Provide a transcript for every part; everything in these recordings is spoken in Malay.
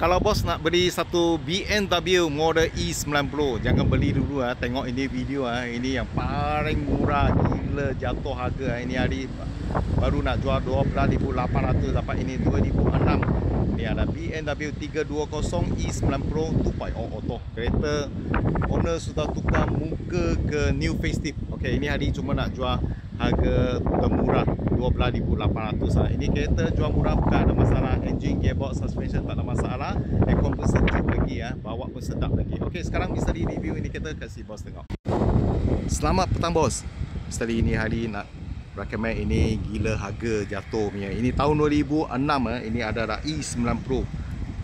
Kalau bos nak beli satu BMW model E90, jangan beli dulu tengok ini video Ini yang paling murah, gila jatuh harga Ini hari baru nak jual 12.800, dapat ini 2.006. Ini ada BMW 320 E90 2.0 auto. Kereta owner sudah tukar muka ke new facelift. Okey, ini hari cuma nak jual harga termurah 12.800. Ini kereta jual murah, bukan ada masalah. Engine, gearbox, suspension tak ada masalah. Aircon pun sejuk lagi bawa pun sedap lagi. Okey, sekarang Mr. Lee review ini kereta, kasih bos tengok. Selamat petang bos. Mr. Lee ini hari nak recommend ini gila harga jatuh punya. Ini tahun 2006 ini ada E90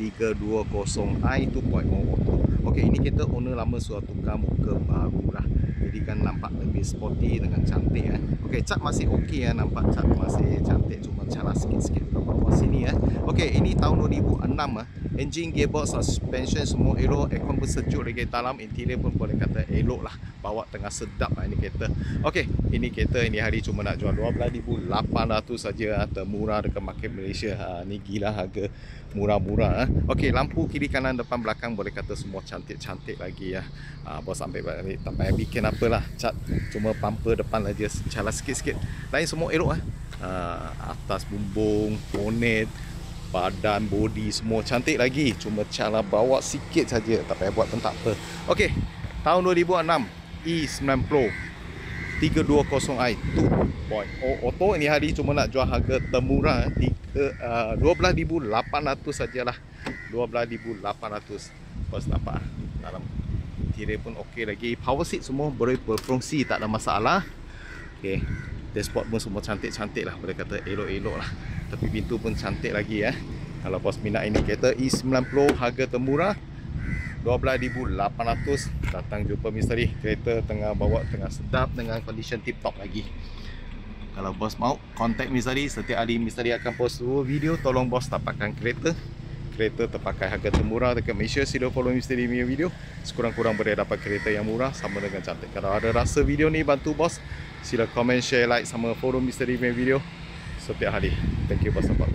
320i 2.0 auto. Okey, ini kereta owner lama sudah tukar muka baru lah. Jadi kan nampak lebih sporty dengan cantik Okey, cat masih okey nampak cat masih cantik, cuma calar sikit-sikit dekat bawah sini Okey, ini tahun 2006 engine, gearbox, suspension semua elok, aircon pun sejuk lagi dalam, interior pun boleh kata elok lah, bawa tengah sedap ini kereta. Okey, ini kereta ini hari cuma nak jual 12.800 saja, termurah dekat market Malaysia. Ni gila harga murah-murah Okey, lampu kiri kanan depan belakang boleh kata semua cantik-cantik lagi bos ambil balik, tak payah bikin apalah, cat cuma bumper depan aja calar sikit-sikit, lain semua elok atas bumbung, bonnet, badan, body semua cantik lagi, cuma cara bawa sikit saja, tak payah buat pun tak apa. Okey, tahun 2006 E90 320i 2.0 auto. Ini hari cuma nak jual harga termurah 12.800 sajalah, 12.800. Bos nampak dalam interior pun okey lagi, power seat semua boleh berfungsi, tak ada masalah. Okey, dashboard pun semua cantik-cantik lah, boleh kata elok-elok lah. Tapi pintu pun cantik lagi Kalau bos minat ini kereta E90 harga termurah 12.800, datang jumpa misteri. Kereta tengah bawa tengah sedap dengan condition tip top lagi. Kalau bos mau contact misteri, setiap hari misteri akan post 2 video. Tolong bos dapatkan kereta terpakai harga termurah dekat Malaysia. Sila follow misteri punya video, sekurang-kurang boleh dapat kereta yang murah sama dengan cantik. Kalau ada rasa video ni bantu bos, sila komen, share, like sama follow misteri punya video setiap hari. Thank you bos support.